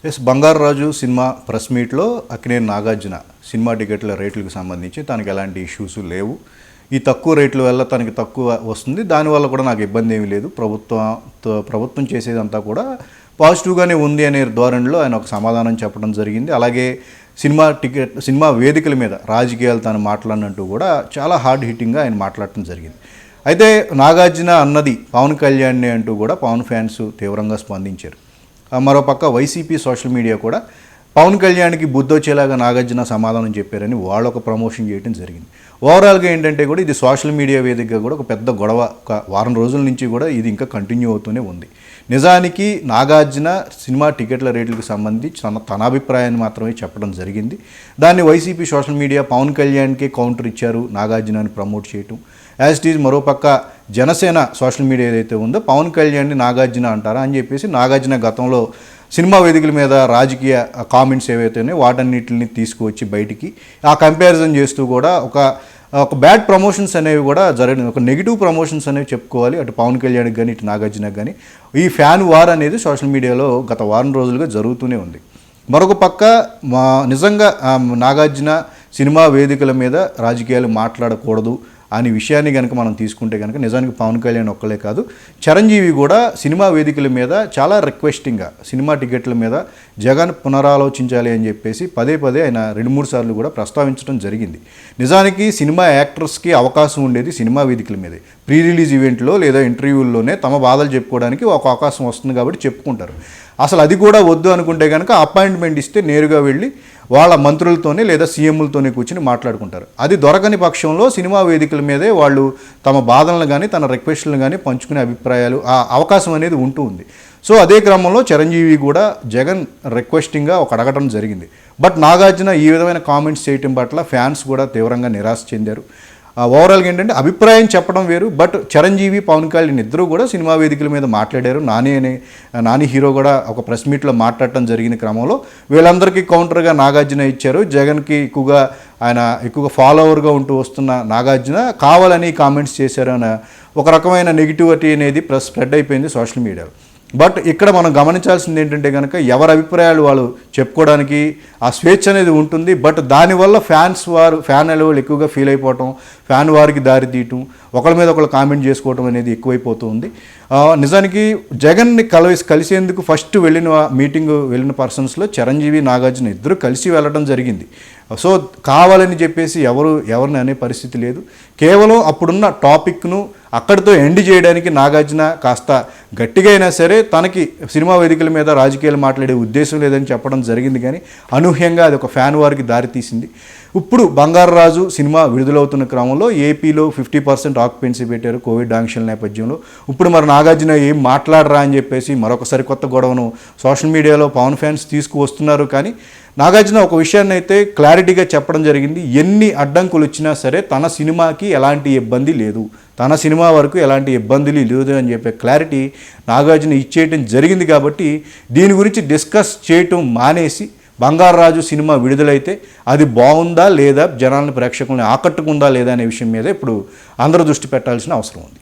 Yes బంగారు రాజు cinema press మీట్లో Akkineni Nagarjuna cinema టికెట్ల రేట్లకు సంబంధించి తనకి ఎలాంటి ఇష్యూస్ లేవు, ఈ తక్కువ రేట్ల వల్ల తనకి తక్కువ వస్తుంది, దానివల్ల కూడా నాకు ఇబ్బంది ఏమీ లేదు, ప్రభుత్వం చేసేదంతా కూడా పాజిటివ్గానే ఉంది అనే ధోరణిలో ఆయన ఒక సమాధానం చెప్పడం జరిగింది. అలాగే సినిమా వేదికల మీద రాజకీయాలు తాను మాట్లాడినట్టు కూడా చాలా హార్డ్ హిట్టింగ్గా ఆయన మాట్లాడటం జరిగింది. అయితే నాగార్జున అన్నది పవన్ కళ్యాణ్ని అంటూ కూడా పవన్ ఫ్యాన్స్ తీవ్రంగా స్పందించారు. మరోపక్క వైసీపీ సోషల్ మీడియా కూడా పవన్ కళ్యాణ్కి బుద్ధొచ్చేలాగా నాగార్జున సమాధానం చెప్పారని వాళ్ళు ఒక ప్రమోషన్ చేయడం జరిగింది. ఓవరాల్గా ఏంటంటే కూడా ఇది సోషల్ మీడియా వేదికగా కూడా ఒక పెద్ద గొడవ ఒక వారం రోజుల నుంచి కూడా ఇది ఇంకా కంటిన్యూ అవుతూనే ఉంది. నిజానికి నాగార్జున సినిమా టికెట్ల రేట్లకు సంబంధించి తన అభిప్రాయాన్ని మాత్రమే చెప్పడం జరిగింది. దాన్ని వైసీపీ సోషల్ మీడియా పవన్ కళ్యాణ్కే కౌంటర్ ఇచ్చారు, నాగార్జునని ప్రమోట్ చేయటం. యాజ్ ఇట్ ఈజ్ మరోపక్క జనసేన సోషల్ మీడియా ఏదైతే ఉందో పవన్ కళ్యాణ్ని నాగార్జున అంటారా అని చెప్పేసి నాగార్జున గతంలో సినిమా వేదికల మీద రాజకీయ కామెంట్స్ ఏవైతే ఉన్నాయో వాటన్నిటిని తీసుకువచ్చి బయటికి ఆ కంపారిజన్ చేస్తూ కూడా ఒక బ్యాడ్ ప్రమోషన్స్ అనేవి కూడా జరిగినాయి, ఒక నెగిటివ్ ప్రమోషన్స్ అనేవి చెప్పుకోవాలి. అటు పవన్ కళ్యాణ్కి కానీ ఇటు నాగార్జునకి కానీ ఈ ఫ్యాన్ వార్ అనేది సోషల్ మీడియాలో గత వారం రోజులుగా జరుగుతూనే ఉంది. మరొక పక్క నిజంగా నాగార్జున సినిమా వేదికల మీద రాజకీయాలు మాట్లాడకూడదు అనే విషయాన్ని కనుక మనం తీసుకుంటే కనుక నిజానికి పవన్ కళ్యాణ్ ఒక్కలే కాదు, చిరంజీవి కూడా సినిమా వేదికల మీద చాలా రిక్వెస్టింగ్గా సినిమా టికెట్ల మీద జగన్ పునరాలోచించాలి అని చెప్పేసి పదే ఆయన 2-3 సార్లు కూడా ప్రస్తావించడం జరిగింది. నిజానికి సినిమా యాక్టర్స్కి అవకాశం ఉండేది సినిమా వేదికల మీదే, ప్రీ రిలీజ్ ఈవెంట్లో లేదా ఇంటర్వ్యూల్లోనే తమ బాధలు చెప్పుకోవడానికి ఒక అవకాశం వస్తుంది కాబట్టి చెప్పుకుంటారు. అసలు అది కూడా వద్దు అనుకుంటే కనుక అపాయింట్మెంట్ ఇస్తే నేరుగా వెళ్ళి వాళ్ళ మంత్రులతోనే లేదా సీఎంలతోనే కూర్చొని మాట్లాడుకుంటారు. అది దొరకని పక్షంలో సినిమా వేదికల మీదే వాళ్ళు తమ బాధలను కానీ తన రిక్వెస్ట్లను కానీ పంచుకునే అభిప్రాయాలు ఆ అవకాశం అనేది ఉంటూ ఉంది. సో అదే క్రమంలో చిరంజీవి కూడా జగన్ రిక్వెస్టింగ్గా ఒక అడగడం జరిగింది. బట్ నాగార్జున ఈ విధమైన కామెంట్స్ చేయటం పట్ల ఫ్యాన్స్ కూడా తీవ్రంగా నిరాశ చెందారు. ఓవరాల్గా ఏంటంటే అభిప్రాయం చెప్పడం వేరు, బట్ చిరంజీవి పవన్ కళ్యాణ్ ఇద్దరు కూడా సినిమా వేదికల మీద మాట్లాడారు. నాని హీరో కూడా ఒక ప్రెస్ మీట్లో మాట్లాడటం జరిగిన క్రమంలో వీళ్ళందరికీ కౌంటర్గా నాగార్జున ఇచ్చారు. జగన్కి ఎక్కువగా ఫాలోవర్గా ఉంటూ వస్తున్న నాగార్జున కావాలని కామెంట్స్ చేశారు అన్న ఒక రకమైన నెగిటివిటీ అనేది స్ప్రెడ్ అయిపోయింది సోషల్ మీడియాలో. బట్ ఇక్కడ మనం గమనించాల్సింది ఏంటంటే కనుక ఎవరి అభిప్రాయాలు వాళ్ళు చెప్పుకోవడానికి ఆ స్వేచ్ఛ అనేది ఉంటుంది. బట్ దానివల్ల ఫ్యాన్ వాళ్ళు ఎక్కువగా ఫీల్ అయిపోవటం, ఫ్యాన్ వారికి దారి తీయటం, ఒకరి మీద ఒకరు కామెంట్ చేసుకోవటం అనేది ఎక్కువైపోతూ ఉంది. నిజానికి జగన్ని కలిసేందుకు ఫస్ట్ వెళ్ళిన పర్సన్స్లో చిరంజీవి నాగార్జున ఇద్దరు కలిసి వెళ్ళడం జరిగింది. సో కావాలని చెప్పేసి ఎవరిని అనే పరిస్థితి లేదు. కేవలం అప్పుడున్న టాపిక్ను అక్కడితో ఎండ్ చేయడానికి నాగార్జున కాస్త గట్టిగా అయినా సరే తనకి సినిమా వేదికల మీద రాజకీయాలు మాట్లాడే ఉద్దేశం లేదని చెప్పడం జరిగింది. కానీ అనూహ్యంగా అది ఒక ఫ్యాన్ వారికి దారితీసింది. ఇప్పుడు బంగారు రాజు సినిమా విడుదలవుతున్న క్రమంలో ఏపీలో 50% ఆక్యుపెన్సీ పెట్టారు కోవిడ్ ఆంక్షల నేపథ్యంలో. ఇప్పుడు మరి నాగార్జున ఏం మాట్లాడరా అని చెప్పేసి మరొకసారి కొత్త గొడవను సోషల్ మీడియాలో పవన్ ఫ్యాన్స్ తీసుకువస్తున్నారు. కానీ నాగార్జున ఒక విషయాన్ని అయితే క్లారిటీగా చెప్పడం జరిగింది, ఎన్ని అడ్డంకులు వచ్చినా సరే తన సినిమాకి ఎలాంటి ఇబ్బంది లేదు, తన సినిమా వరకు ఎలాంటి ఇబ్బందులు లేదు అని చెప్పే క్లారిటీ నాగార్జున ఇచ్చేయటం జరిగింది. కాబట్టి దీని గురించి డిస్కస్ చేయటం మానేసి బంగారు రాజు సినిమా విడుదలైతే అది బాగుందా లేదా, జనాలను ప్రేక్షకులను ఆకట్టుకుందా లేదా అనే విషయం మీద ఇప్పుడు అందరూ దృష్టి పెట్టాల్సిన అవసరం ఉంది.